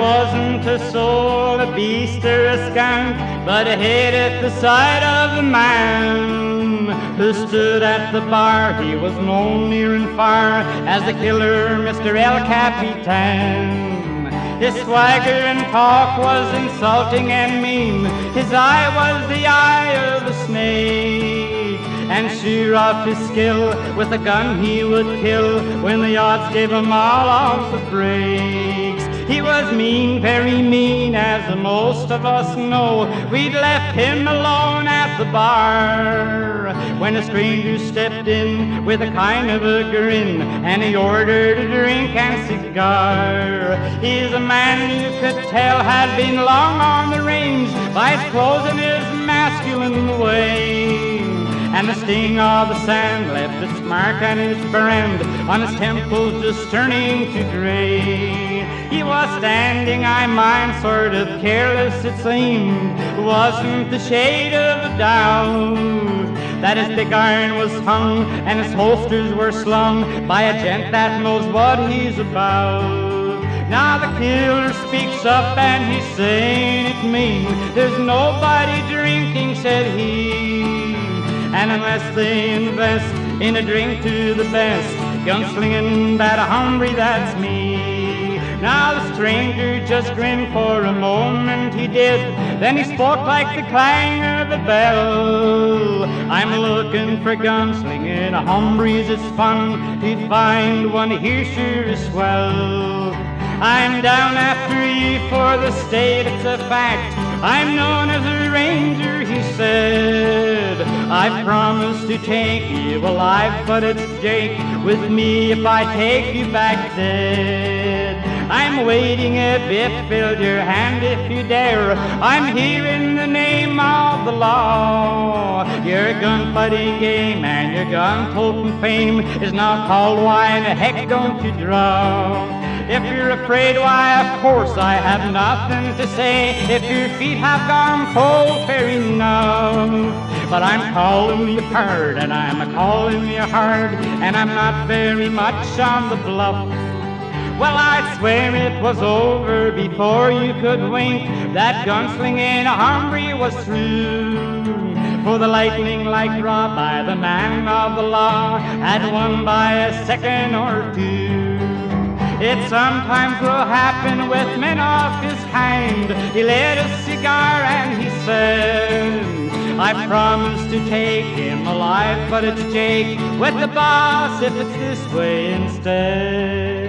wasn't a soul, a beast or a skunk, but I hated the sight of the man who stood at the bar. He was known near and far as the killer, Mr. El Capitan. His swagger and talk was insulting and mean. His eye was the eye of a snake, and sure of his skill, with a gun he would kill when the odds gave him all of the breaks. He was mean, very mean, as most of us know. We'd left him alone at the bar when a stranger stepped in with a kind of a grin, and he ordered a drink and cigar. He's a man you could tell had been long on the range by his clothes and his masculine way. And the sting of the sand left its mark on his brand, on his temples just turning to gray. He was standing, I mind, sort of careless it seemed. Wasn't the shade of a doubt that his big iron was hung and his holsters were slung by a gent that knows what he's about. Now the killer speaks up and he's saying it mean. There's nobody drinking, said he, and unless they invest in a drink to the best, gunslinging that hombre, that's me. Now the stranger just grinned for a moment, he did. Then he spoke like the clang of a bell. I'm looking for gunslinging hombres, it's fun to find one here sure is swell. I'm down after you for the state, it's a fact. I'm known as a ranger, he said. I promised to take you alive, but it's Jake with me if I take you back dead. I'm waiting a bit, fill your hand if you dare. I'm here in the name of the law. Your gunfighting game and your gun-toting fame is now called, why in the heck don't you draw? If you're afraid, why, of course I have nothing to say. If your feet have gone cold, fair enough. But I'm calling you hard, and I'm a-calling you hard, and I'm not very much on the bluff. Well, I'd swear it was over before you could wink. That gunslinging hombre was through. For the lightning-like draw by the man of the law had won by a second or two. It sometimes will happen with men of his kind. He lit a cigar and he said, I promised to take him alive, but it's Jake with the boss if it's this way instead.